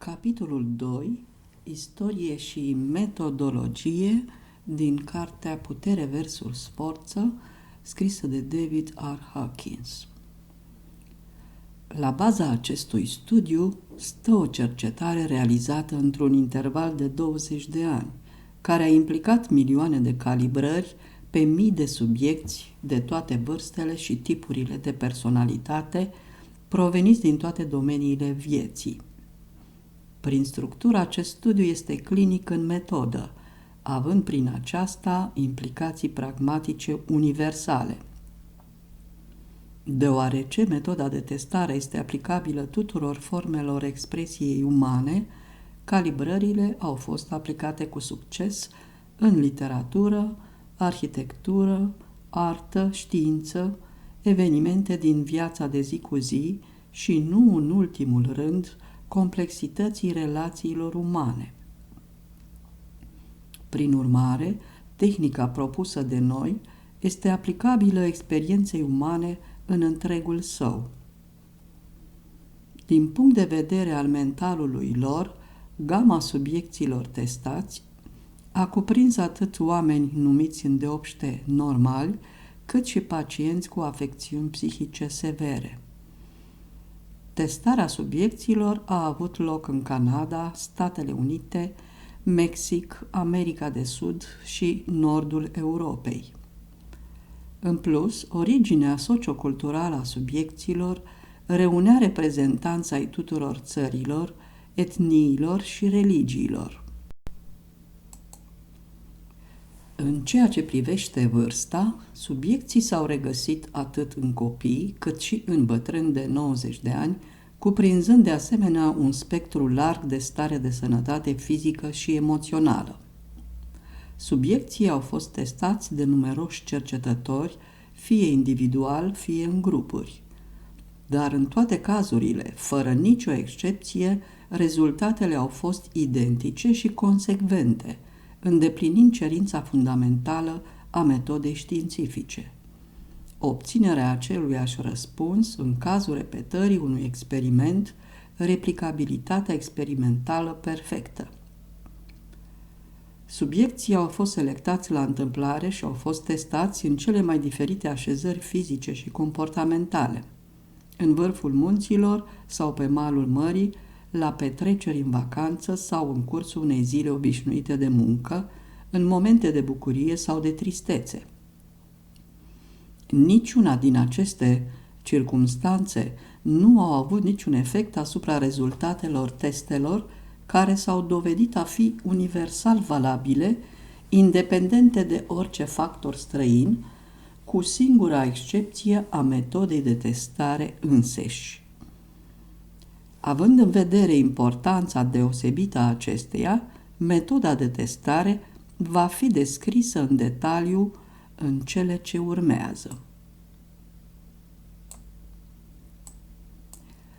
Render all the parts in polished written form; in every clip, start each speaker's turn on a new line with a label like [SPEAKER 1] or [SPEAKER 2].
[SPEAKER 1] Capitolul 2. Istorie și metodologie din cartea Putere versus Forță, scrisă de David R. Hawkins. La baza acestui studiu stă o cercetare realizată într-un interval de 20 de ani, care a implicat milioane de calibrări pe mii de subiecți de toate vârstele și tipurile de personalitate, proveniți din toate domeniile vieții. Prin structură, acest studiu este clinic în metodă, având prin aceasta implicații pragmatice universale. Deoarece metoda de testare este aplicabilă tuturor formelor expresiei umane, calibrările au fost aplicate cu succes în literatură, arhitectură, artă, știință, evenimente din viața de zi cu zi și, nu în ultimul rând, complexității relațiilor umane. Prin urmare, tehnica propusă de noi este aplicabilă experienței umane în întregul său. Din punct de vedere al mentalului lor, gama subiecților testați a cuprins atât oameni numiți îndeopște normali, cât și pacienți cu afecțiuni psihice severe. Testarea subiecților a avut loc în Canada, Statele Unite, Mexic, America de Sud și nordul Europei. În plus, originea socioculturală a subiecților reunea reprezentanți ai tuturor țărilor, etniilor și religiilor. În ceea ce privește vârsta, subiecții s-au regăsit atât în copii, cât și în bătrâni de 90 de ani, cuprinzând de asemenea un spectru larg de stare de sănătate fizică și emoțională. Subiecții au fost testați de numeroși cercetători, fie individual, fie în grupuri. Dar în toate cazurile, fără nicio excepție, rezultatele au fost identice și consecvente, îndeplinind cerința fundamentală a metodei științifice: obținerea aceluiași răspuns în cazul repetării unui experiment, replicabilitatea experimentală perfectă. Subiecții au fost selectați la întâmplare și au fost testați în cele mai diferite așezări fizice și comportamentale: în vârful munților sau pe malul mării, la petreceri în vacanță sau în cursul unei zile obișnuite de muncă, în momente de bucurie sau de tristețe. Niciuna din aceste circumstanțe nu au avut niciun efect asupra rezultatelor testelor, care s-au dovedit a fi universal valabile, independente de orice factor străin, cu singura excepție a metodei de testare înseși. Având în vedere importanța deosebită a acesteia, metoda de testare va fi descrisă în detaliu în cele ce urmează.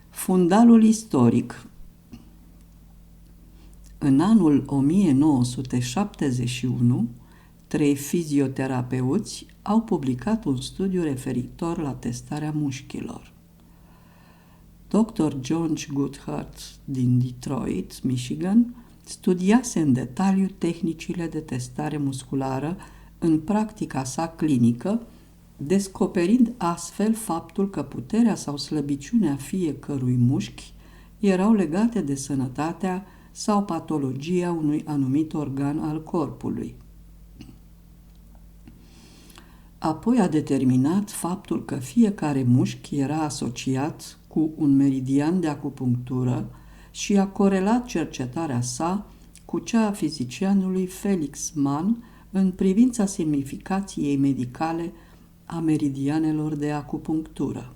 [SPEAKER 1] Fundalul istoric. În anul 1971, 3 fizioterapeuți au publicat un studiu referitor la testarea mușchilor. Dr. George Goodhart din Detroit, Michigan, studiase în detaliu tehnicile de testare musculară în practica sa clinică, descoperind astfel faptul că puterea sau slăbiciunea fiecărui mușchi erau legate de sănătatea sau patologia unui anumit organ al corpului. Apoi a determinat faptul că fiecare mușchi era asociat cu un meridian de acupunctură și a corelat cercetarea sa cu cea a fizicianului Felix Mann în privința semnificației medicale a meridianelor de acupunctură.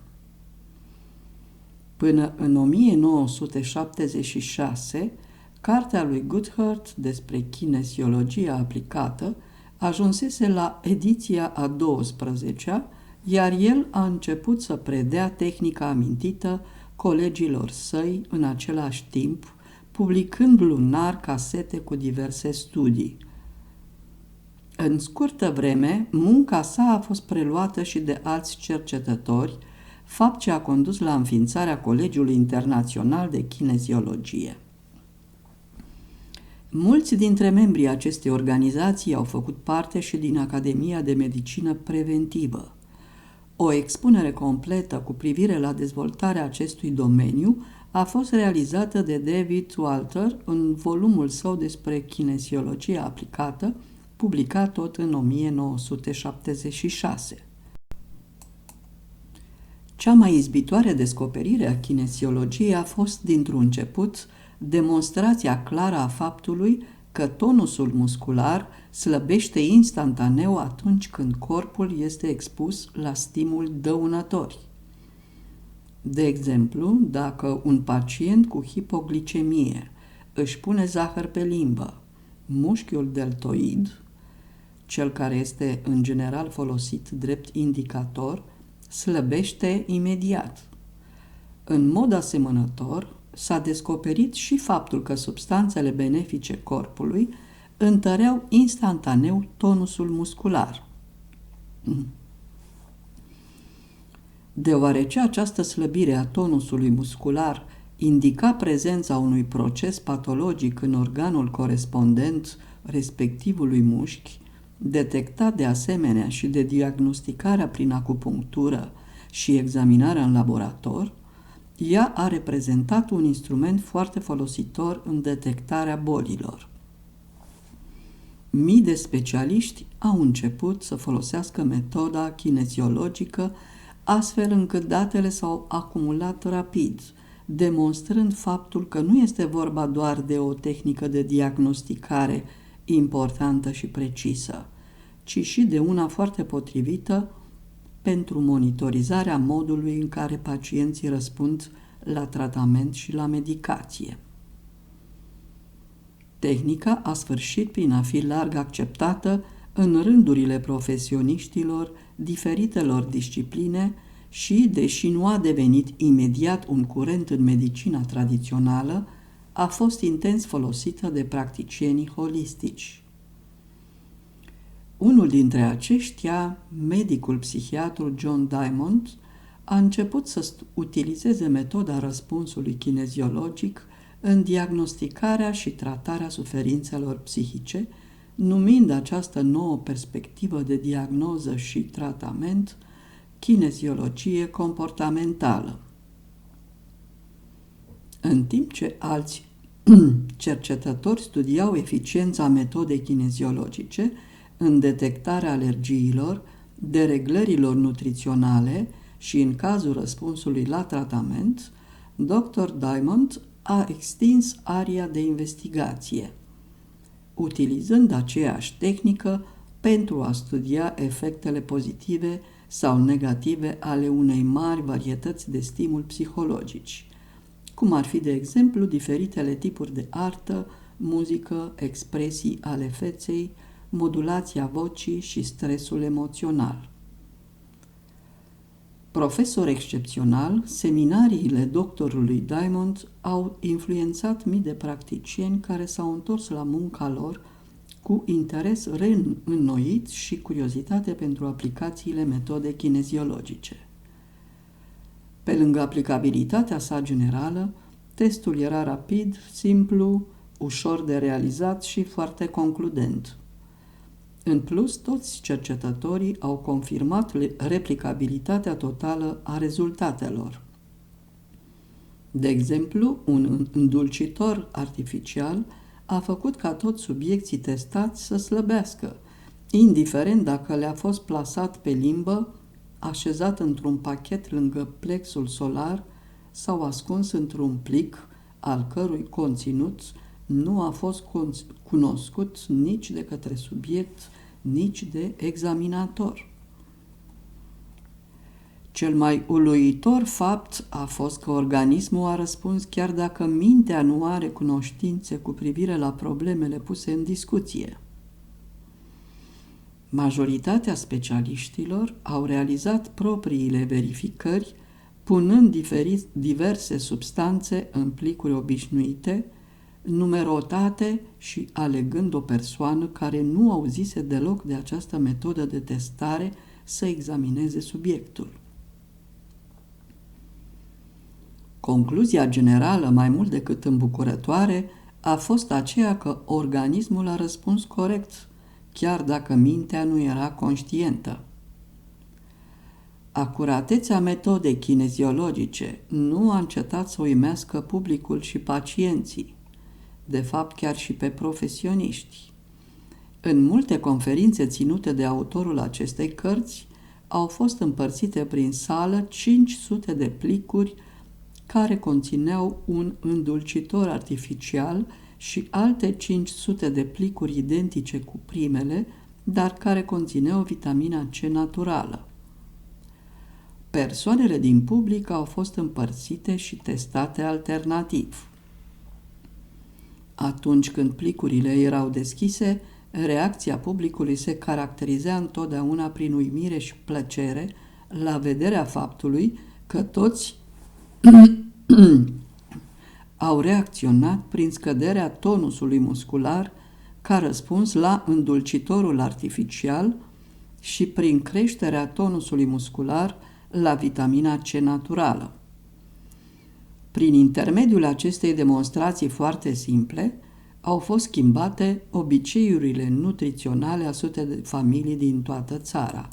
[SPEAKER 1] Până în 1976, cartea lui Goodhart despre kinesiologia aplicată ajunsese la ediția a 12-a, iar el a început să predea tehnica amintită colegilor săi în același timp, publicând lunar casete cu diverse studii. În scurtă vreme, munca sa a fost preluată și de alți cercetători, fapt ce a condus la înființarea Colegiului Internațional de Kineziologie. Mulți dintre membrii acestei organizații au făcut parte și din Academia de Medicină Preventivă. O expunere completă cu privire la dezvoltarea acestui domeniu a fost realizată de David Walter în volumul său despre kinesiologie aplicată, publicat tot în 1976. Cea mai izbitoare descoperire a kinesiologiei a fost, dintr-un început, demonstrația clară a faptului că tonusul muscular slăbește instantaneu atunci când corpul este expus la stimuli dăunători. De exemplu, dacă un pacient cu hipoglicemie își pune zahăr pe limbă, mușchiul deltoid, cel care este în general folosit drept indicator, slăbește imediat. În mod asemănător, s-a descoperit și faptul că substanțele benefice corpului întăreau instantaneu tonusul muscular. Deoarece această slăbire a tonusului muscular indica prezența unui proces patologic în organul corespondent respectivului mușchi, detectat de asemenea și de diagnosticarea prin acupunctură și examinarea în laborator, ea a reprezentat un instrument foarte folositor în detectarea bolilor. Mii de specialiști au început să folosească metoda kinesiologică astfel încât datele s-au acumulat rapid, demonstrând faptul că nu este vorba doar de o tehnică de diagnosticare importantă și precisă, ci și de una foarte potrivită pentru monitorizarea modului în care pacienții răspund la tratament și la medicație. Tehnica a sfârșit prin a fi larg acceptată în rândurile profesioniștilor diferitelor discipline și, deși nu a devenit imediat un curent în medicina tradițională, a fost intens folosită de practicienii holistici. Unul dintre aceștia, medicul psihiatru John Diamond, a început să utilizeze metoda răspunsului kineziologic în diagnosticarea și tratarea suferințelor psihice, numind această nouă perspectivă de diagnoză și tratament kineziologie comportamentală. În timp ce alți cercetători studiau eficiența metodei kineziologice în detectarea alergiilor, dereglărilor nutriționale și în cazul răspunsului la tratament, Dr. Diamond a extins aria de investigație, utilizând aceeași tehnică pentru a studia efectele pozitive sau negative ale unei mari varietăți de stimuli psihologici, cum ar fi, de exemplu, diferitele tipuri de artă, muzică, expresii ale feței, modulația vocii și stresul emoțional. Profesor excepțional, seminariile doctorului Diamond au influențat mii de practicieni care s-au întors la munca lor cu interes reînnoit și curiozitate pentru aplicațiile metodei kineziologice. Pe lângă aplicabilitatea sa generală, testul era rapid, simplu, ușor de realizat și foarte concludent. În plus, toți cercetătorii au confirmat replicabilitatea totală a rezultatelor. De exemplu, un îndulcitor artificial a făcut ca toți subiecții testați să slăbească, indiferent dacă le-a fost plasat pe limbă, așezat într-un pachet lângă plexul solar sau ascuns într-un plic al cărui conținut nu a fost cunoscut nici de către subiect, nici de examinator. Cel mai uluitor fapt a fost că organismul a răspuns chiar dacă mintea nu are cunoștințe cu privire la problemele puse în discuție. Majoritatea specialiștilor au realizat propriile verificări, punând diverse substanțe în plicuri obișnuite, numerotate și alegând o persoană care nu auzise deloc de această metodă de testare să examineze subiectul. Concluzia generală, mai mult decât îmbucurătoare, a fost aceea că organismul a răspuns corect, chiar dacă mintea nu era conștientă. Acuratețea metodei kineziologice nu a încetat să uimească publicul și pacienții, de fapt chiar și pe profesioniști. În multe conferințe ținute de autorul acestei cărți, au fost împărțite prin sală 500 de plicuri care conțineau un îndulcitor artificial și alte 500 de plicuri identice cu primele, dar care conțineau vitamina C naturală. Persoanele din public au fost împărțite și testate alternativ. Atunci când plicurile erau deschise, reacția publicului se caracteriza întotdeauna prin uimire și plăcere la vederea faptului că toți au reacționat prin scăderea tonusului muscular ca răspuns la îndulcitorul artificial și prin creșterea tonusului muscular la vitamina C naturală. Prin intermediul acestei demonstrații foarte simple, au fost schimbate obiceiurile nutriționale a sute de familii din toată țara.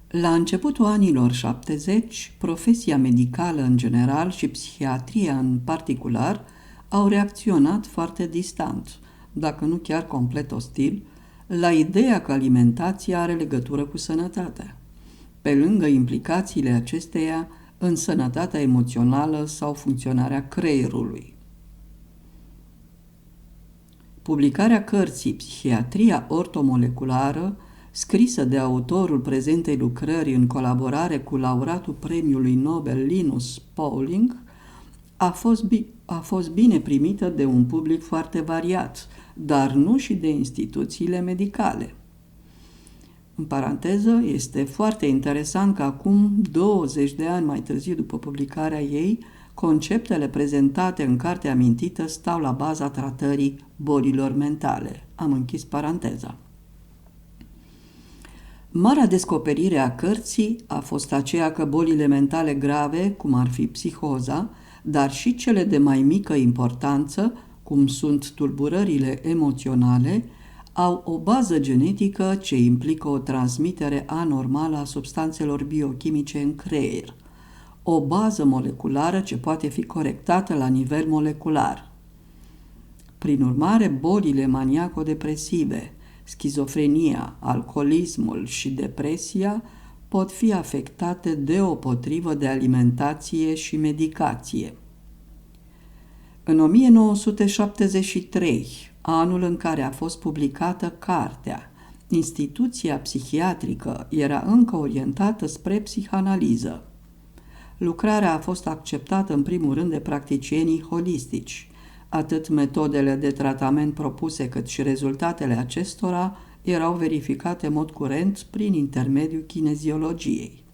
[SPEAKER 1] La începutul anilor 70, profesia medicală în general și psihiatria în particular au reacționat foarte distant, dacă nu chiar complet ostil, la ideea că alimentația are legătură cu sănătatea, pe lângă implicațiile acesteia în sănătatea emoțională sau funcționarea creierului. Publicarea cărții Psihiatria ortomoleculară, scrisă de autorul prezentei lucrări în colaborare cu laureatul premiului Nobel Linus Pauling, a fost bine primită de un public foarte variat, dar nu și de instituțiile medicale. În paranteză, este foarte interesant că acum 20 de ani mai târziu după publicarea ei, conceptele prezentate în cartea amintită stau la baza tratării bolilor mentale. Am închis paranteza. Marea descoperire a cărții a fost aceea că bolile mentale grave, cum ar fi psihoza, dar și cele de mai mică importanță, cum sunt tulburările emoționale, au o bază genetică ce implică o transmitere anormală a substanțelor biochimice în creier, o bază moleculară ce poate fi corectată la nivel molecular. Prin urmare, bolile maniaco-depresive, schizofrenia, alcoolismul și depresia pot fi afectate deopotrivă de alimentație și medicație. În 1973, anul în care a fost publicată cartea, instituția psihiatrică era încă orientată spre psihanaliză. Lucrarea a fost acceptată în primul rând de practicienii holistici. Atât metodele de tratament propuse cât și rezultatele acestora erau verificate în mod curent prin intermediul kineziologiei.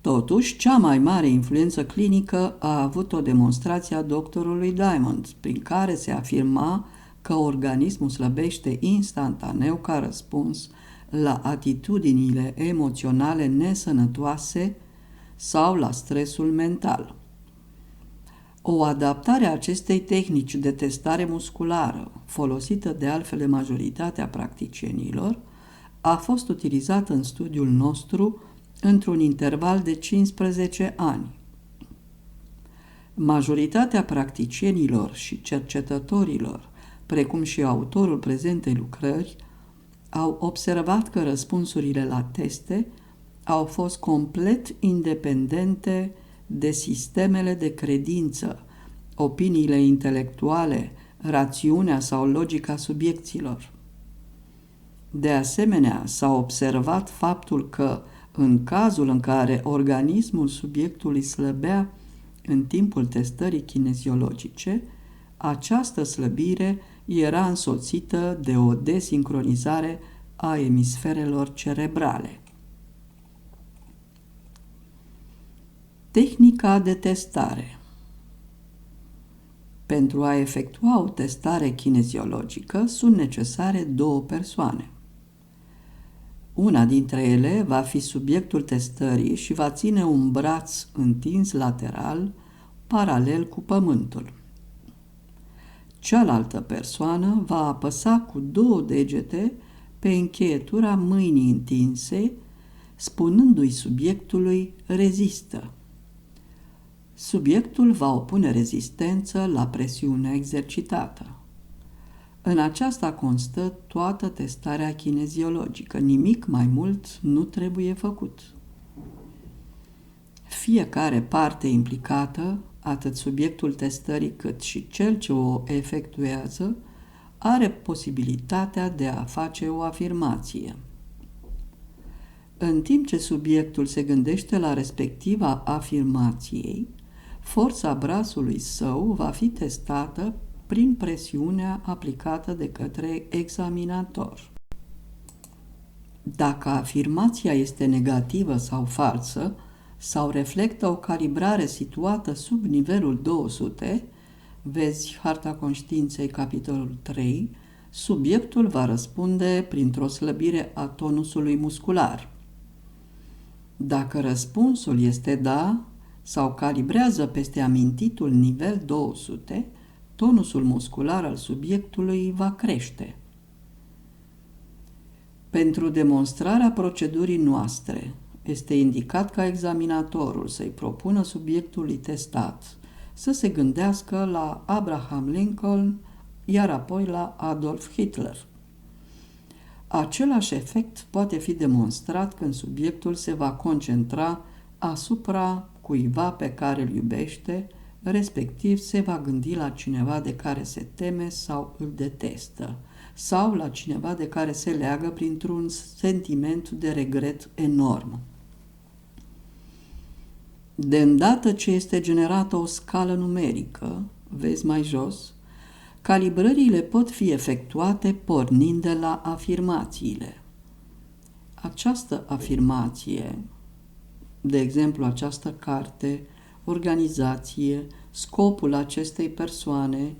[SPEAKER 1] Totuși, cea mai mare influență clinică a avut-o demonstrație a doctorului Diamond, prin care se afirma că organismul slăbește instantaneu ca răspuns la atitudinile emoționale nesănătoase sau la stresul mental. O adaptare a acestei tehnici de testare musculară, folosită de altfel de majoritatea practicienilor, a fost utilizată în studiul nostru într-un interval de 15 ani. Majoritatea practicienilor și cercetătorilor, precum și autorul prezentei lucrări, au observat că răspunsurile la teste au fost complet independente de sistemele de credință, opiniile intelectuale, rațiunea sau logica subiecților. De asemenea, s-a observat faptul că, în cazul în care organismul subiectului slăbea în timpul testării kineziologice, această slăbire era însoțită de o desincronizare a emisferelor cerebrale. Tehnica de testare. Pentru a efectua o testare kineziologică sunt necesare două persoane. Una dintre ele va fi subiectul testării și va ține un braț întins lateral, paralel cu pământul. Cealaltă persoană va apăsa cu 2 degete pe încheietura mâinii întinse, spunându-i subiectului rezistă. Subiectul va opune rezistență la presiunea exercitată. În aceasta constă toată testarea kineziologică. Nimic mai mult nu trebuie făcut. Fiecare parte implicată, atât subiectul testării cât și cel ce o efectuează, are posibilitatea de a face o afirmație. În timp ce subiectul se gândește la respectiva afirmației, forța brațului său va fi testată prin presiunea aplicată de către examinator. Dacă afirmația este negativă sau falsă, sau reflectă o calibrare situată sub nivelul 200, vezi Harta Conștiinței, capitolul 3, subiectul va răspunde printr-o slăbire a tonusului muscular. Dacă răspunsul este da sau calibrează peste amintitul nivel 200, tonusul muscular al subiectului va crește. Pentru demonstrarea procedurii noastre, este indicat ca examinatorul să-i propună subiectului testat să se gândească la Abraham Lincoln, iar apoi la Adolf Hitler. Același efect poate fi demonstrat când subiectul se va concentra asupra cuiva pe care îl iubește, respectiv se va gândi la cineva de care se teme sau îl detestă, sau la cineva de care se leagă printr-un sentiment de regret enorm. De îndată ce este generată o scală numerică, vezi mai jos, calibrările pot fi efectuate pornind de la afirmațiile. Această afirmație, de exemplu această carte, organizație, scopul acestei persoane,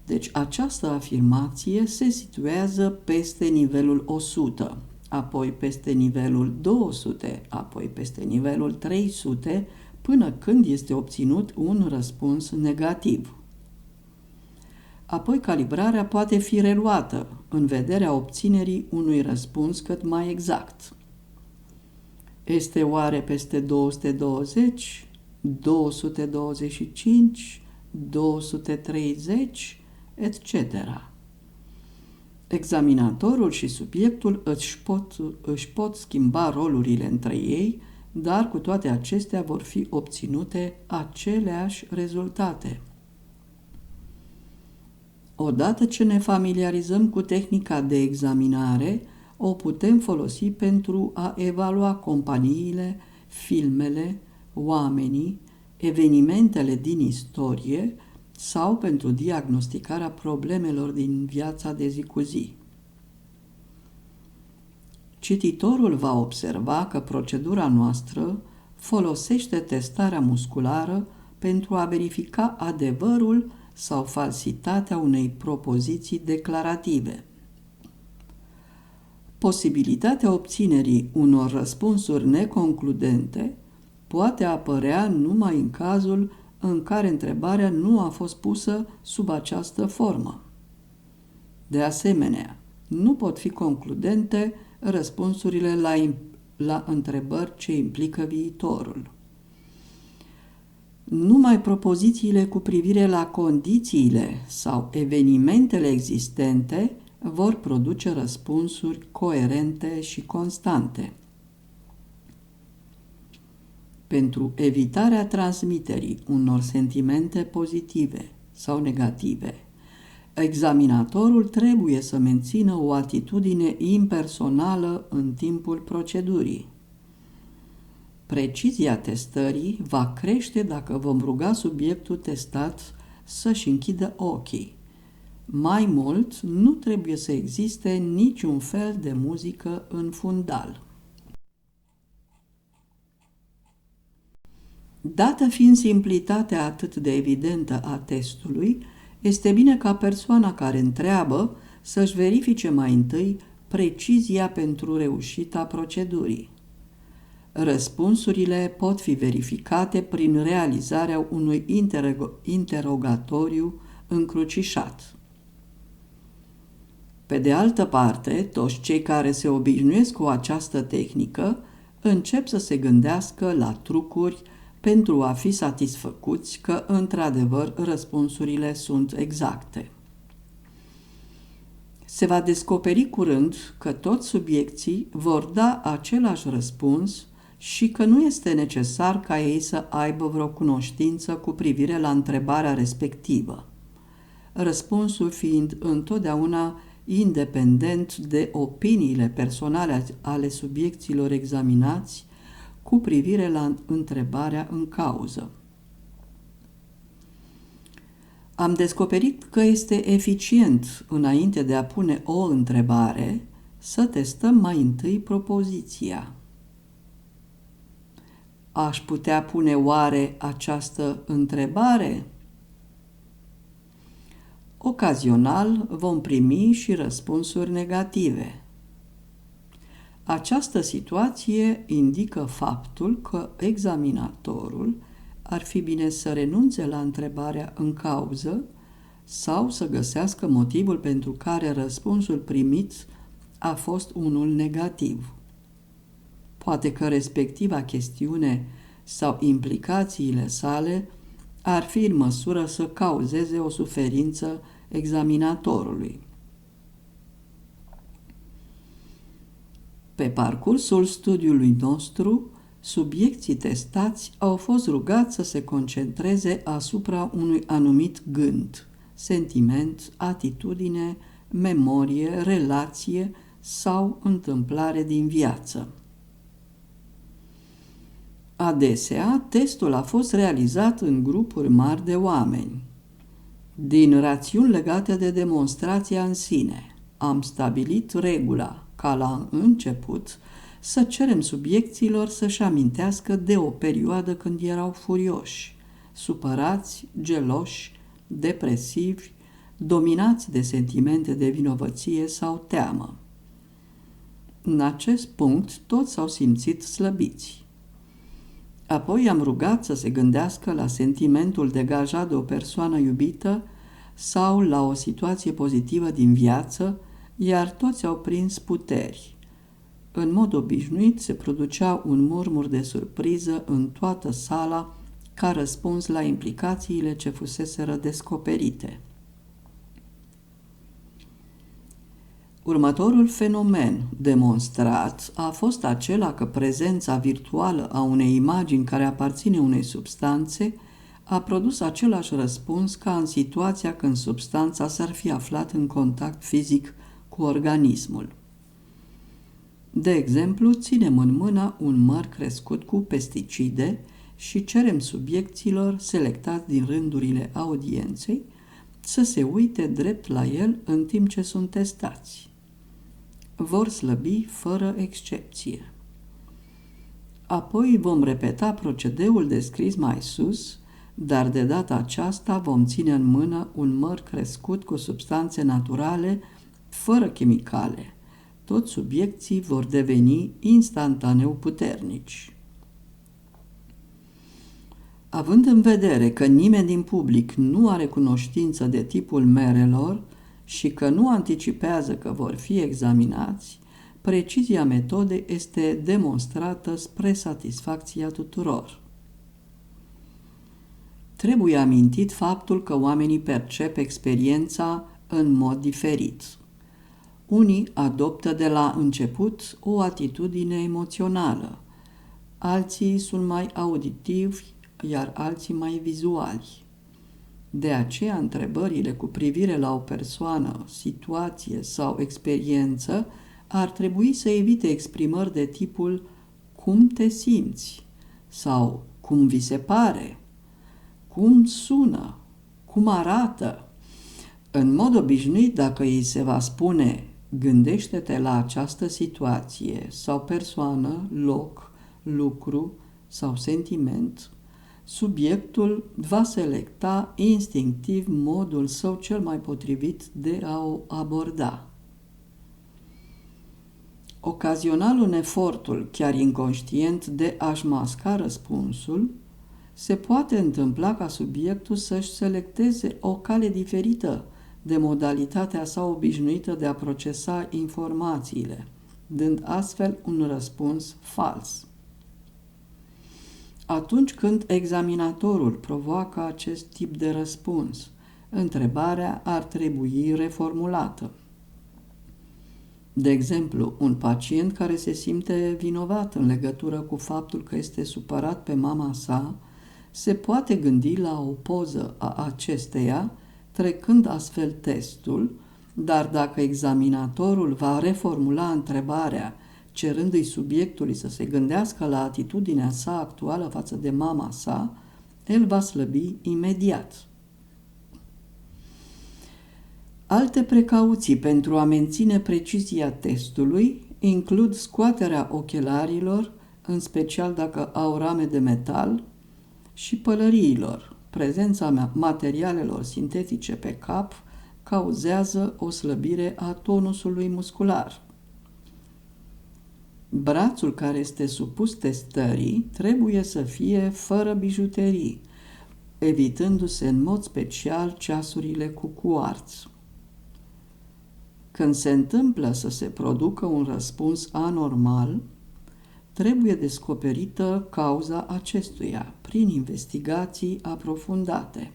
[SPEAKER 1] deci această afirmație se situează peste nivelul 100, apoi peste nivelul 200, apoi peste nivelul 300, până când este obținut un răspuns negativ. Apoi calibrarea poate fi reluată în vederea obținerii unui răspuns cât mai exact. Este oare peste 220, 225, 230, etc. Examinatorul și subiectul își pot schimba rolurile între ei, dar cu toate acestea vor fi obținute aceleași rezultate. Odată ce ne familiarizăm cu tehnica de examinare, o putem folosi pentru a evalua companiile, filmele, oamenii, evenimentele din istorie sau pentru diagnosticarea problemelor din viața de zi cu zi. Cititorul va observa că procedura noastră folosește testarea musculară pentru a verifica adevărul sau falsitatea unei propoziții declarative. Posibilitatea obținerii unor răspunsuri neconcludente poate apărea numai în cazul în care întrebarea nu a fost pusă sub această formă. De asemenea, nu pot fi concludente răspunsurile la întrebări ce implică viitorul. Numai propozițiile cu privire la condițiile sau evenimentele existente vor produce răspunsuri coerente și constante. Pentru evitarea transmiterii unor sentimente pozitive sau negative, examinatorul trebuie să mențină o atitudine impersonală în timpul procedurii. Precizia testării va crește dacă vom ruga subiectul testat să-și închidă ochii. Mai mult, nu trebuie să existe niciun fel de muzică în fundal. Dată fiind simplitatea atât de evidentă a testului, este bine ca persoana care întreabă să-și verifice mai întâi precizia pentru reușita procedurii. Răspunsurile pot fi verificate prin realizarea unui interogatoriu încrucișat. Pe de altă parte, toți cei care se obișnuiesc cu această tehnică încep să se gândească la trucuri pentru a fi satisfăcuți că, într-adevăr, răspunsurile sunt exacte. Se va descoperi curând că toți subiecții vor da același răspuns și că nu este necesar ca ei să aibă vreo cunoștință cu privire la întrebarea respectivă, răspunsul fiind întotdeauna independent de opiniile personale ale subiecților examinați cu privire la întrebarea în cauză. Am descoperit că este eficient, înainte de a pune o întrebare, să testăm mai întâi propoziția. Aș putea pune oare această întrebare? Ocazional vom primi și răspunsuri negative. Această situație indică faptul că examinatorul ar fi bine să renunțe la întrebarea în cauză sau să găsească motivul pentru care răspunsul primit a fost unul negativ. Poate că respectiva chestiune sau implicațiile sale ar fi în măsură să cauzeze o suferință examinatorului. Pe parcursul studiului nostru, subiecții testați au fost rugați să se concentreze asupra unui anumit gând, sentiment, atitudine, memorie, relație sau întâmplare din viață. Adesea, testul a fost realizat în grupuri mari de oameni. Din rațiuni legate de demonstrația în sine, am stabilit regula ca la început să cerem subiecților să-și amintească de o perioadă când erau furioși, supărați, geloși, depresivi, dominați de sentimente de vinovăție sau teamă. În acest punct, toți s-au simțit slăbiți. Apoi am rugat să se gândească la sentimentul degajat de o persoană iubită sau la o situație pozitivă din viață, iar toți au prins puteri. În mod obișnuit se producea un murmur de surpriză în toată sala ca răspuns la implicațiile ce fuseseră descoperite. Următorul fenomen demonstrat a fost acela că prezența virtuală a unei imagini care aparține unei substanțe a produs același răspuns ca în situația când substanța s-ar fi aflat în contact fizic cu organismul. De exemplu, ținem în mână un măr crescut cu pesticide și cerem subiecților selectați din rândurile audienței să se uite drept la el în timp ce sunt testați. Vor slăbi fără excepție. Apoi vom repeta procedeul descris mai sus, dar de data aceasta vom ține în mână un măr crescut cu substanțe naturale, fără chimicale. Toți subiecții vor deveni instantaneu puternici. Având în vedere că nimeni din public nu are cunoștință de tipul merelor și că nu anticipează că vor fi examinați, precizia metodei este demonstrată spre satisfacția tuturor. Trebuie amintit faptul că oamenii percep experiența în mod diferit. Unii adoptă de la început o atitudine emoțională, alții sunt mai auditivi, iar alții mai vizuali. De aceea, întrebările cu privire la o persoană, situație sau experiență ar trebui să evite exprimări de tipul „cum te simți?” sau „cum vi se pare?” „cum sună?” „cum arată?” În mod obișnuit, dacă îi se va spune „gândește-te la această situație” sau persoană, loc, lucru sau sentiment, subiectul va selecta instinctiv modul său cel mai potrivit de a o aborda. Ocazional, în efortul, chiar inconștient, de a-și masca răspunsul, se poate întâmpla ca subiectul să-și selecteze o cale diferită de modalitatea sa obișnuită de a procesa informațiile, dând astfel un răspuns fals. Atunci când examinatorul provoacă acest tip de răspuns, întrebarea ar trebui reformulată. De exemplu, un pacient care se simte vinovat în legătură cu faptul că este supărat pe mama sa, se poate gândi la o poză a acesteia, trecând astfel testul, dar dacă examinatorul va reformula întrebarea, cerându-i subiectului să se gândească la atitudinea sa actuală față de mama sa, el va slăbi imediat. Alte precauții pentru a menține precizia testului includ scoaterea ochelarilor, în special dacă au rame de metal, și pălăriilor. Prezența materialelor sintetice pe cap cauzează o slăbire a tonusului muscular. Brațul care este supus testării trebuie să fie fără bijuterii, evitându-se în mod special ceasurile cu cuarț. Când se întâmplă să se producă un răspuns anormal, trebuie descoperită cauza acestuia prin investigații aprofundate.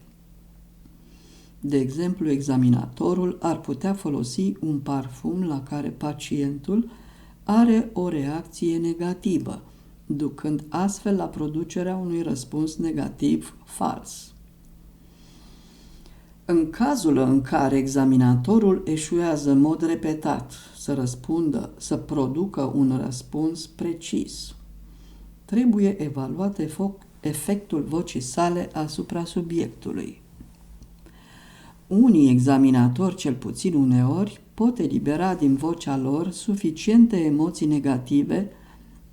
[SPEAKER 1] De exemplu, examinatorul ar putea folosi un parfum la care pacientul are o reacție negativă, ducând astfel la producerea unui răspuns negativ fals. În cazul în care examinatorul eșuează în mod repetat să producă un răspuns precis, trebuie evaluat efectul vocii sale asupra subiectului. Unii examinatori, cel puțin uneori, pot elibera din vocea lor suficiente emoții negative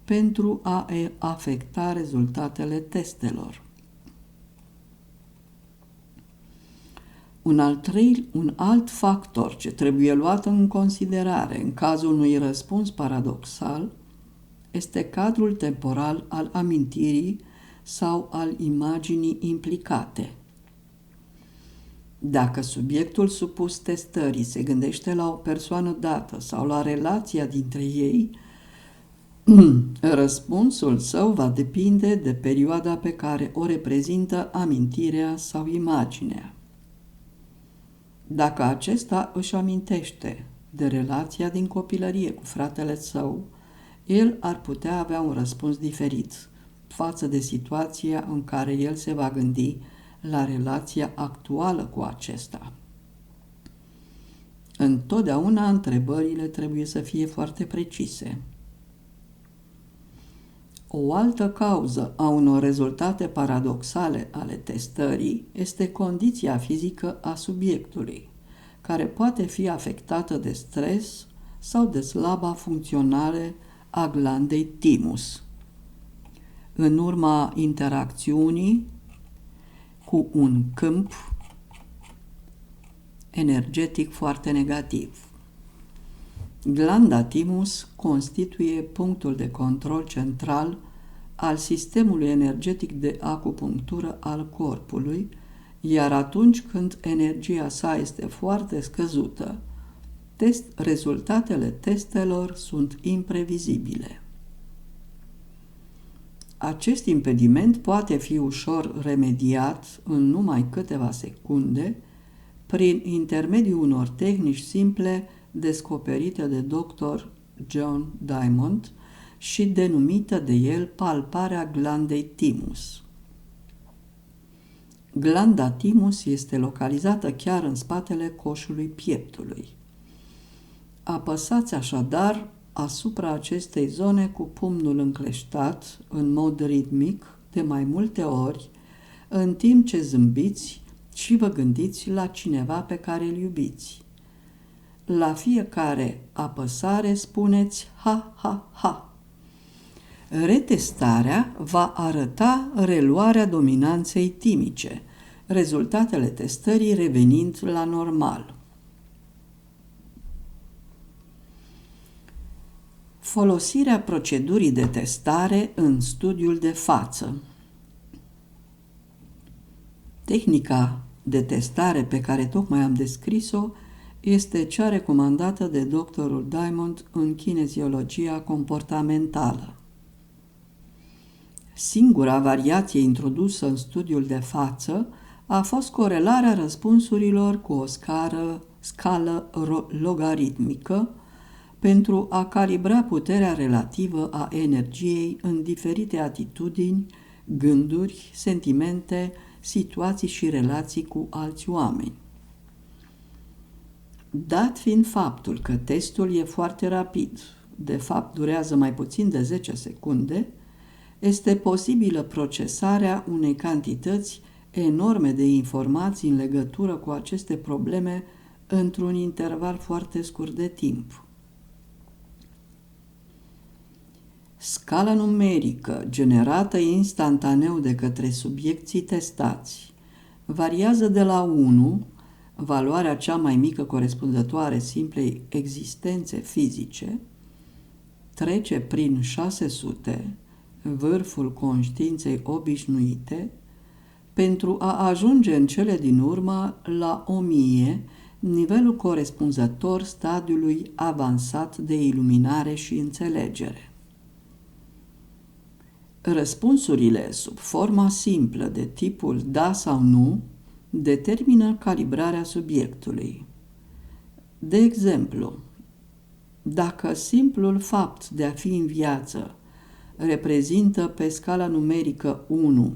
[SPEAKER 1] pentru a afecta rezultatele testelor. Un alt factor ce trebuie luat în considerare în cazul unui răspuns paradoxal este cadrul temporal al amintirii sau al imaginii implicate. Dacă subiectul supus testării se gândește la o persoană dată sau la relația dintre ei, răspunsul său va depinde de perioada pe care o reprezintă amintirea sau imaginea. Dacă acesta își amintește de relația din copilărie cu fratele său, el ar putea avea un răspuns diferit față de situația în care el se va gândi la relația actuală cu acesta. Întotdeauna întrebările trebuie să fie foarte precise. O altă cauză a unor rezultate paradoxale ale testării este condiția fizică a subiectului, care poate fi afectată de stres sau de slaba funcționare a glandei thymus. În urma interacțiunii cu un câmp energetic foarte negativ. Glanda thymus constituie punctul de control central al sistemului energetic de acupunctură al corpului, iar atunci când energia sa este foarte scăzută, rezultatele testelor sunt imprevizibile. Acest impediment poate fi ușor remediat în numai câteva secunde prin intermediul unor tehnici simple descoperite de Dr. John Diamond și denumită de el palparea glandei thymus. Glanda thymus este localizată chiar în spatele coșului pieptului. Apăsați așadar asupra acestei zone cu pumnul încleștat în mod ritmic de mai multe ori, în timp ce zâmbiți și vă gândiți la cineva pe care îl iubiți. La fiecare apăsare spuneți ha, ha, ha. Retestarea va arăta reluarea dominanței timice, rezultatele testării revenind la normal. Folosirea procedurii de testare în studiul de față. Tehnica de testare pe care tocmai am descris-o este cea recomandată de doctorul Diamond în kineziologia comportamentală. Singura variație introdusă în studiul de față a fost corelarea răspunsurilor cu o scală logaritmică pentru a calibra puterea relativă a energiei în diferite atitudini, gânduri, sentimente, situații și relații cu alți oameni. Dat fiind faptul că testul e foarte rapid, de fapt durează mai puțin de 10 secunde, este posibilă procesarea unei cantități enorme de informații în legătură cu aceste probleme într-un interval foarte scurt de timp. Scala numerică, generată instantaneu de către subiecții testați, variază de la 1, valoarea cea mai mică corespunzătoare simplei existențe fizice, trece prin 600, vârful conștiinței obișnuite, pentru a ajunge în cele din urmă la 1000, nivelul corespunzător stadiului avansat de iluminare și înțelegere. Răspunsurile sub forma simplă de tipul da sau nu determină calibrarea subiectului. De exemplu, dacă simplul fapt de a fi în viață reprezintă pe scala numerică 1,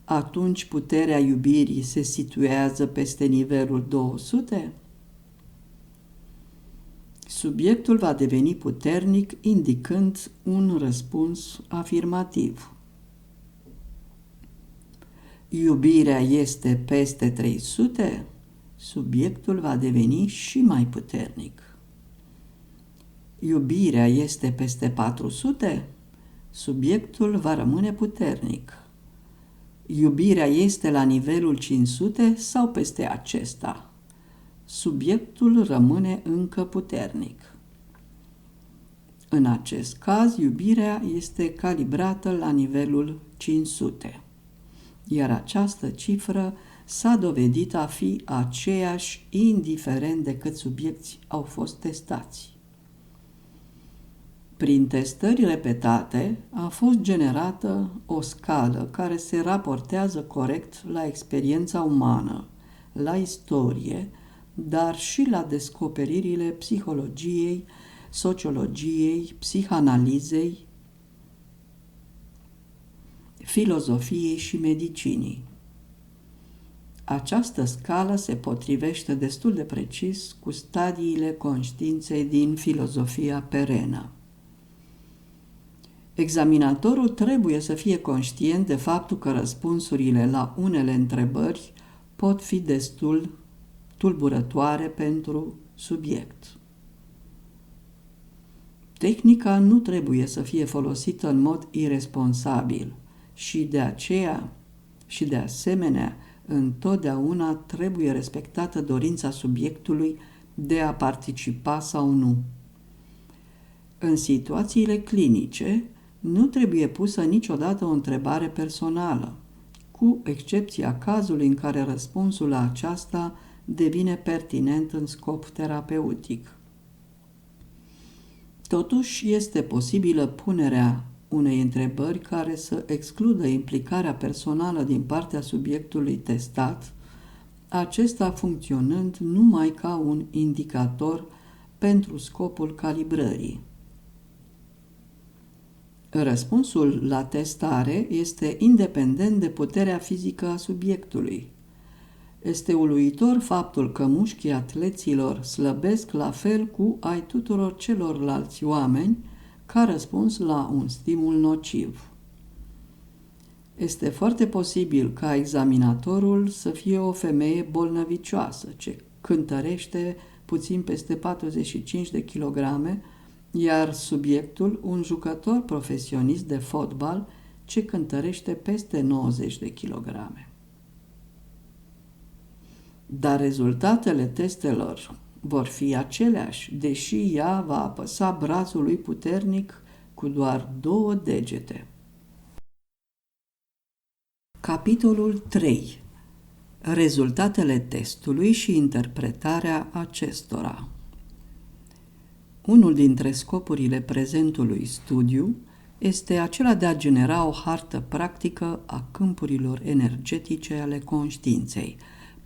[SPEAKER 1] atunci puterea iubirii se situează peste nivelul 200? Subiectul va deveni puternic, indicând un răspuns afirmativ. Iubirea este peste 300? Subiectul va deveni și mai puternic. Iubirea este peste 400? Subiectul va rămâne puternic. Iubirea este la nivelul 500 sau peste acesta? Subiectul rămâne încă puternic. În acest caz, iubirea este calibrată la nivelul 500, iar această cifră s-a dovedit a fi aceeași indiferent de câți subiecți au fost testați. Prin testări repetate a fost generată o scală care se raportează corect la experiența umană, la istorie, dar și la descoperirile psihologiei, sociologiei, psihanalizei, filozofiei și medicinii. Această scală se potrivește destul de precis cu stadiile conștiinței din filozofia perenă. Examinatorul trebuie să fie conștient de faptul că răspunsurile la unele întrebări pot fi destul tulburătoare pentru subiect. Tehnica nu trebuie să fie folosită în mod iresponsabil și de asemenea, întotdeauna trebuie respectată dorința subiectului de a participa sau nu. În situațiile clinice, nu trebuie pusă niciodată o întrebare personală, cu excepția cazului în care răspunsul la aceasta devine pertinent în scop terapeutic. Totuși, este posibilă punerea unei întrebări care să excludă implicarea personală din partea subiectului testat, acesta funcționând numai ca un indicator pentru scopul calibrării. Răspunsul la testare este independent de puterea fizică a subiectului. Este uluitor faptul că mușchii atleților slăbesc la fel cu ai tuturor celorlalți oameni ca răspuns la un stimul nociv. Este foarte posibil ca examinatorul să fie o femeie bolnăvicioasă, ce cântărește puțin peste 45 de kilograme, iar subiectul un jucător profesionist de fotbal ce cântărește peste 90 de kilograme. Dar rezultatele testelor vor fi aceleași, deși ea va apăsa brațul lui puternic cu doar 2 degete. Capitolul 3. Rezultatele testului și interpretarea acestora. Unul dintre scopurile prezentului studiu este acela de a genera o hartă practică a câmpurilor energetice ale conștiinței,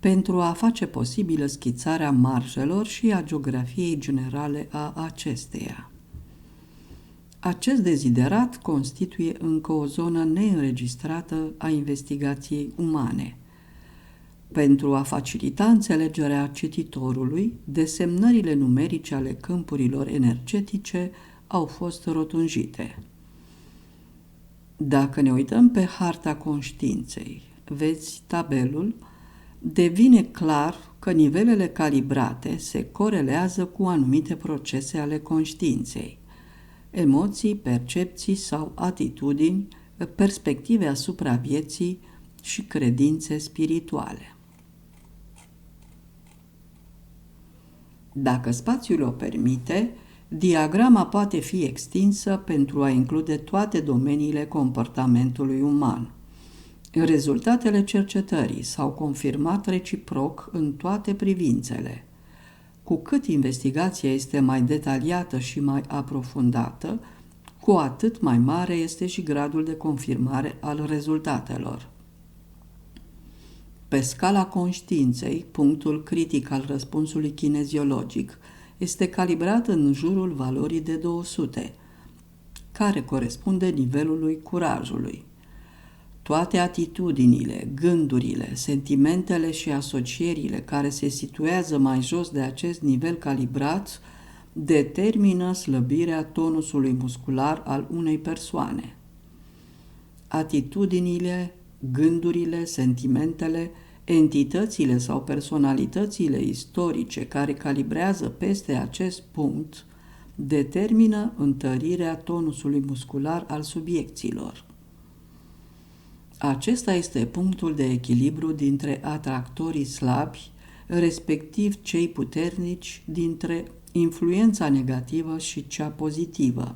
[SPEAKER 1] pentru a face posibilă schițarea marjelor și a geografiei generale a acesteia. Acest deziderat constituie încă o zonă neînregistrată a investigației umane. Pentru a facilita înțelegerea cititorului, desemnările numerice ale câmpurilor energetice au fost rotunjite. Dacă ne uităm pe harta conștiinței, vezi tabelul, devine clar că nivelele calibrate se corelează cu anumite procese ale conștiinței, emoții, percepții sau atitudini, perspective asupra vieții și credințe spirituale. Dacă spațiul o permite, diagrama poate fi extinsă pentru a include toate domeniile comportamentului uman. Rezultatele cercetării s-au confirmat reciproc în toate privințele. Cu cât investigația este mai detaliată și mai aprofundată, cu atât mai mare este și gradul de confirmare al rezultatelor. Pe scala conștiinței, punctul critic al răspunsului kineziologic este calibrat în jurul valorii de 200, care corespunde nivelului curajului. Toate atitudinile, gândurile, sentimentele și asocierile care se situează mai jos de acest nivel calibrat determină slăbirea tonusului muscular al unei persoane. Atitudinile, gândurile, sentimentele, entitățile sau personalitățile istorice care calibrează peste acest punct determină întărirea tonusului muscular al subiecților. Acesta este punctul de echilibru dintre atractorii slabi, respectiv cei puternici, dintre influența negativă și cea pozitivă.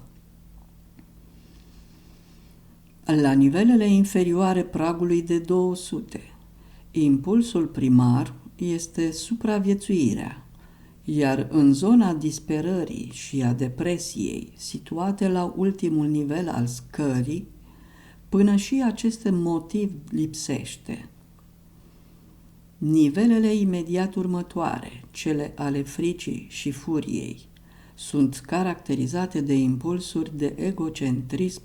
[SPEAKER 1] La nivelele inferioare pragului de 200, impulsul primar este supraviețuirea, iar în zona disperării și a depresiei, situate la ultimul nivel al scării, până și acest motiv lipsește. Nivelele imediat următoare, cele ale fricii și furiei, sunt caracterizate de impulsuri de egocentrism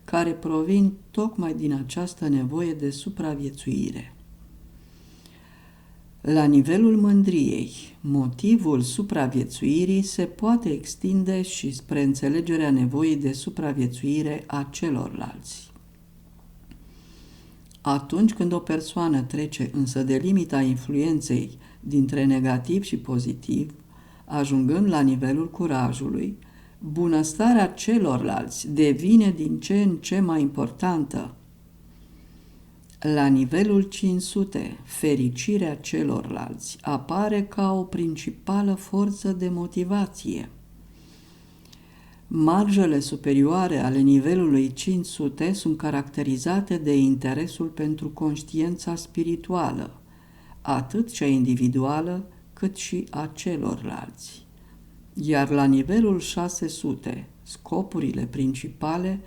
[SPEAKER 1] care provin tocmai din această nevoie de supraviețuire. La nivelul mândriei, motivul supraviețuirii se poate extinde și spre înțelegerea nevoii de supraviețuire a celorlalți. Atunci când o persoană trece însă de limita influenței dintre negativ și pozitiv, ajungând la nivelul curajului, bunăstarea celorlalți devine din ce în ce mai importantă. La nivelul 500, fericirea celorlalți apare ca o principală forță de motivație. Marjele superioare ale nivelului 500 sunt caracterizate de interesul pentru conștiința spirituală, atât cea individuală cât și a celorlalți. Iar la nivelul 600, scopurile principale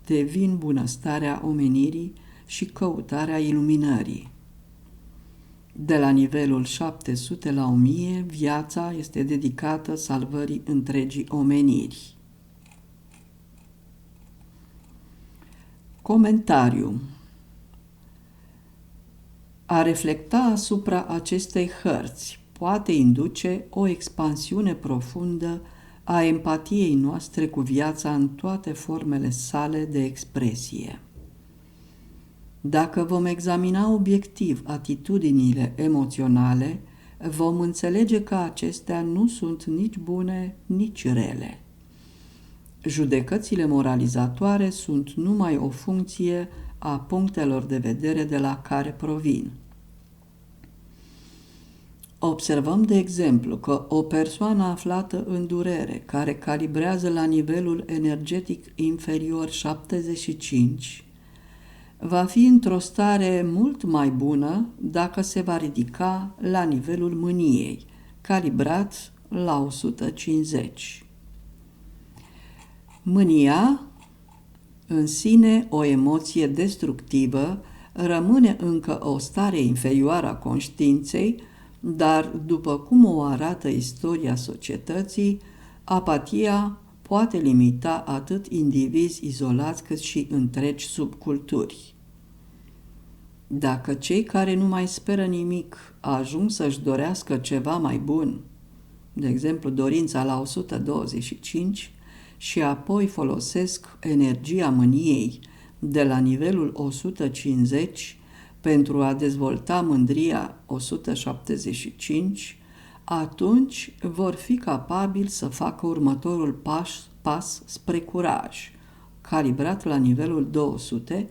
[SPEAKER 1] devin bunăstarea omenirii și căutarea iluminării. De la nivelul 700 la 1000, viața este dedicată salvării întregii omeniri. Comentariu. A reflecta asupra acestei hărți poate induce o expansiune profundă a empatiei noastre cu viața în toate formele sale de expresie. Dacă vom examina obiectiv atitudinile emoționale, vom înțelege că acestea nu sunt nici bune, nici rele. Judecățile moralizatoare sunt numai o funcție a punctelor de vedere de la care provin. Observăm, de exemplu, că o persoană aflată în durere, care calibrează la nivelul energetic inferior 75, va fi într-o stare mult mai bună dacă se va ridica la nivelul mâniei, calibrat la 150. Mânia, în sine o emoție destructivă, rămâne încă o stare inferioară a conștiinței, dar, după cum o arată istoria societății, apatia poate limita atât indivizi izolați cât și întregi subculturi. Dacă cei care nu mai speră nimic ajung să-și dorească ceva mai bun, de exemplu dorința la 125, și apoi folosesc energia mâniei de la nivelul 150 pentru a dezvolta mândria 175, atunci vor fi capabili să facă următorul pas spre curaj, calibrat la nivelul 200,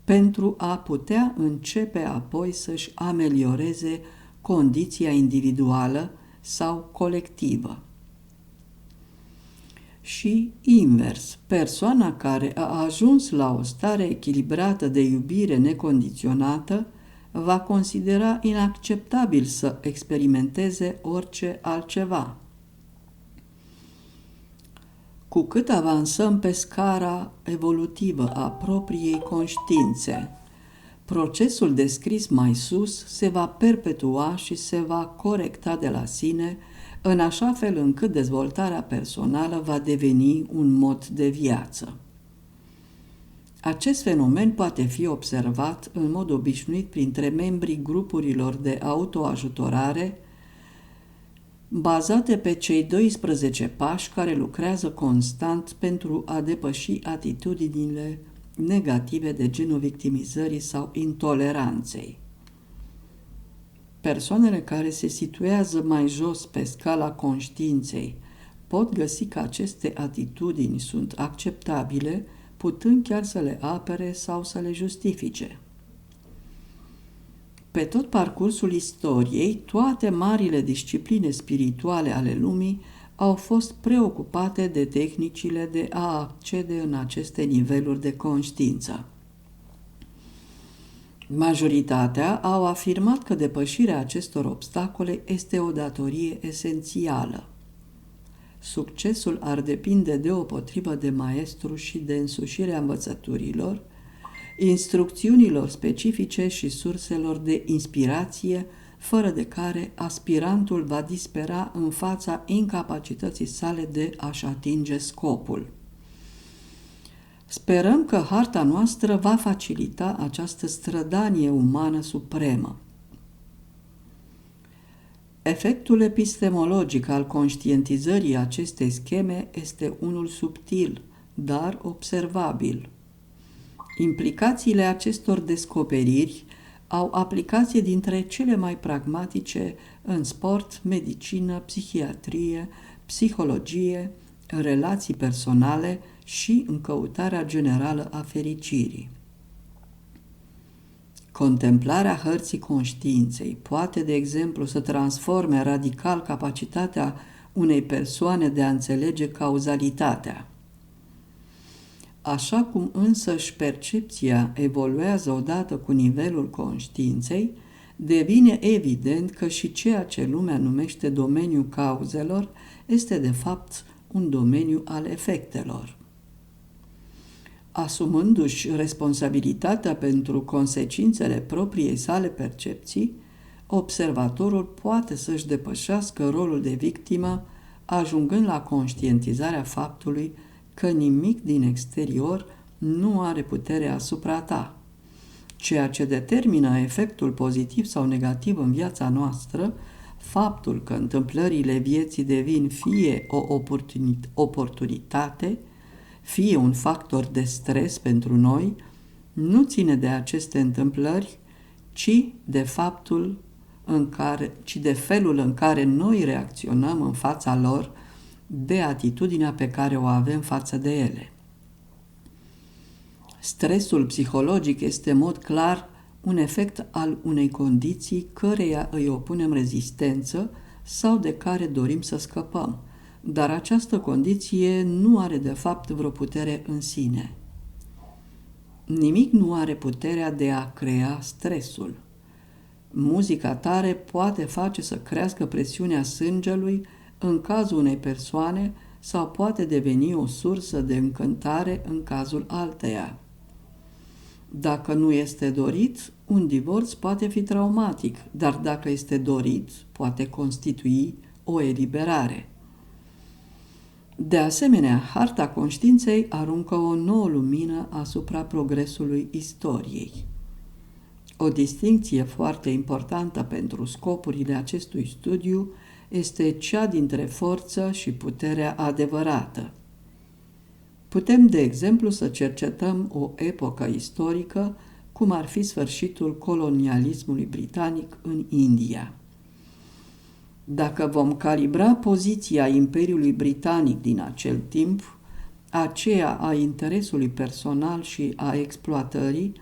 [SPEAKER 1] pentru a putea începe apoi să-și amelioreze condiția individuală sau colectivă. Și invers, persoana care a ajuns la o stare echilibrată de iubire necondiționată va considera inacceptabil să experimenteze orice altceva. Cu cât avansăm pe scara evolutivă a propriei conștiințe, procesul descris mai sus se va perpetua și se va corecta de la sine, în așa fel încât dezvoltarea personală va deveni un mod de viață. Acest fenomen poate fi observat în mod obișnuit printre membrii grupurilor de autoajutorare bazate pe cei 12 pași care lucrează constant pentru a depăși atitudinile negative de genul victimizării sau intoleranței. Persoanele care se situează mai jos pe scala conștiinței pot găsi că aceste atitudini sunt acceptabile, putând chiar să le apere sau să le justifice. Pe tot parcursul istoriei, toate marile discipline spirituale ale lumii au fost preocupate de tehnicile de a accede în aceste niveluri de conștiință. Majoritatea au afirmat că depășirea acestor obstacole este o datorie esențială. Succesul ar depinde deopotrivă de maestru și de însușirea învățăturilor, instrucțiunilor specifice și surselor de inspirație, fără de care aspirantul va dispera în fața incapacității sale de a-și atinge scopul. Sperăm că harta noastră va facilita această strădanie umană supremă. Efectul epistemologic al conștientizării acestei scheme este unul subtil, dar observabil. Implicațiile acestor descoperiri au aplicație dintre cele mai pragmatice în sport, medicină, psihiatrie, psihologie, relații personale și în căutarea generală a fericirii. Contemplarea hărții conștiinței poate, de exemplu, să transforme radical capacitatea unei persoane de a înțelege cauzalitatea. Așa cum însăși percepția evoluează odată cu nivelul conștiinței, devine evident că și ceea ce lumea numește domeniul cauzelor este de fapt un domeniu al efectelor. Asumându-și responsabilitatea pentru consecințele propriei sale percepții, observatorul poate să-și depășească rolul de victimă, ajungând la conștientizarea faptului că nimic din exterior nu are putere asupra ta. Ceea ce determină efectul pozitiv sau negativ în viața noastră, faptul că întâmplările vieții devin fie o oportunitate, fie un factor de stres pentru noi, nu ține de aceste întâmplări, ci de felul în care noi reacționăm în fața lor, de atitudinea pe care o avem față de ele. Stresul psihologic este în mod clar un efect al unei condiții căreia îi opunem rezistență sau de care dorim să scăpăm, dar această condiție nu are de fapt vreo putere în sine. Nimic nu are puterea de a crea stresul. Muzica tare poate face să crească presiunea sângelui în cazul unei persoane sau poate deveni o sursă de încântare în cazul alteia. Dacă nu este dorit, un divorț poate fi traumatic, dar dacă este dorit, poate constitui o eliberare. De asemenea, harta conștiinței aruncă o nouă lumină asupra progresului istoriei. O distincție foarte importantă pentru scopurile acestui studiu este cea dintre forță și puterea adevărată. Putem, de exemplu, să cercetăm o epocă istorică, cum ar fi sfârșitul colonialismului britanic în India. Dacă vom calibra poziția Imperiului Britanic din acel timp, aceea a interesului personal și a exploatării,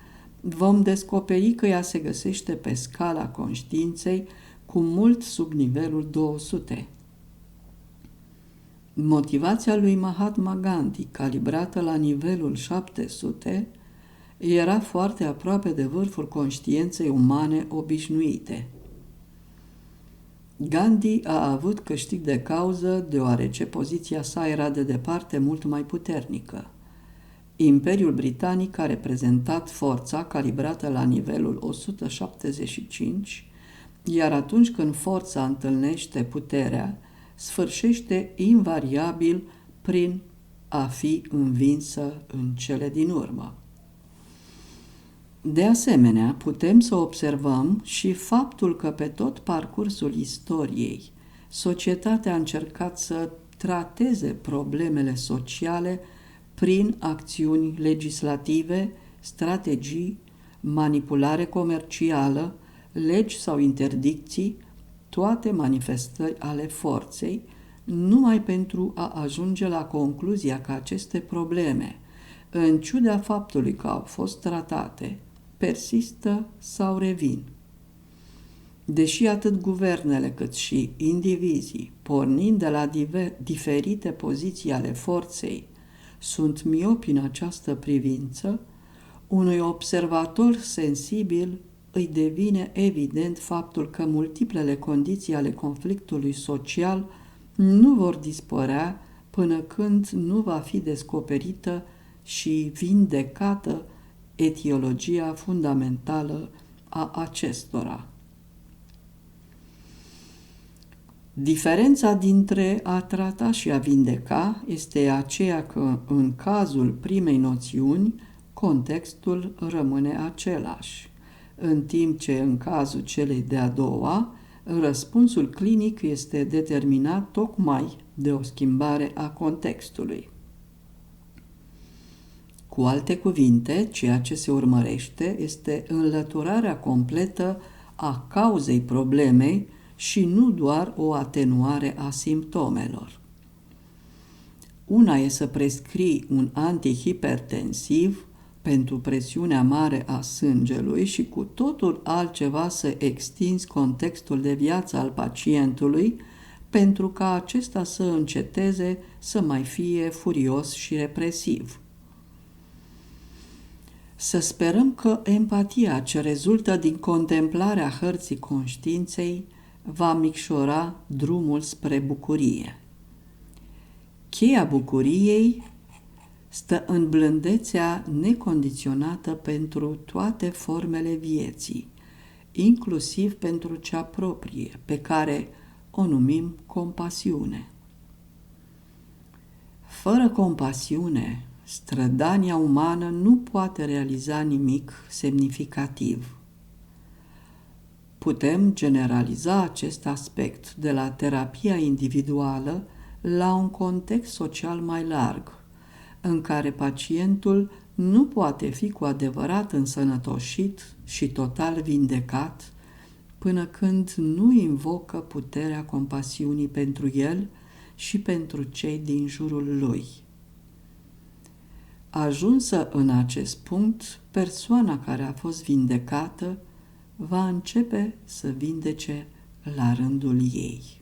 [SPEAKER 1] vom descoperi că ea se găsește pe scala conștiinței cu mult sub nivelul 200. Motivația lui Mahatma Gandhi, calibrată la nivelul 700, era foarte aproape de vârful conștiinței umane obișnuite. Gandhi a avut câștig de cauză deoarece poziția sa era de departe mult mai puternică. Imperiul Britanic a reprezentat forța calibrată la nivelul 175, iar atunci când forța întâlnește puterea, sfârșește invariabil prin a fi învinsă în cele din urmă. De asemenea, putem să observăm și faptul că pe tot parcursul istoriei, societatea a încercat să trateze problemele sociale prin acțiuni legislative, strategii, manipulare comercială, legi sau interdicții, toate manifestări ale forței, numai pentru a ajunge la concluzia că aceste probleme, în ciuda faptului că au fost tratate, persistă sau revin. Deși atât guvernele cât și indivizii, pornind de la diferite poziții ale forței, sunt miopi în această privință, unui observator sensibil îi devine evident faptul că multiplele condiții ale conflictului social nu vor dispărea până când nu va fi descoperită și vindecată etiologia fundamentală a acestora. Diferența dintre a trata și a vindeca este aceea că, în cazul primei noțiuni, contextul rămâne același, în timp ce, în cazul celei de-a doua, răspunsul clinic este determinat tocmai de o schimbare a contextului. Cu alte cuvinte, ceea ce se urmărește este înlăturarea completă a cauzei problemei și nu doar o atenuare a simptomelor. Una e să prescrii un antihipertensiv pentru presiunea mare a sângelui și cu totul altceva să extinzi contextul de viață al pacientului pentru ca acesta să înceteze să mai fie furios și represiv. Să sperăm că empatia ce rezultă din contemplarea hărții conștiinței va micșora drumul spre bucurie. Cheia bucuriei stă în blândețea necondiționată pentru toate formele vieții, inclusiv pentru cea proprie, pe care o numim compasiune. Fără compasiune, strădania umană nu poate realiza nimic semnificativ. Putem generaliza acest aspect de la terapia individuală la un context social mai larg, în care pacientul nu poate fi cu adevărat însănătoșit și total vindecat până când nu invocă puterea compasiunii pentru el și pentru cei din jurul lui. Ajunsă în acest punct, persoana care a fost vindecată va începe să vindece la rândul ei.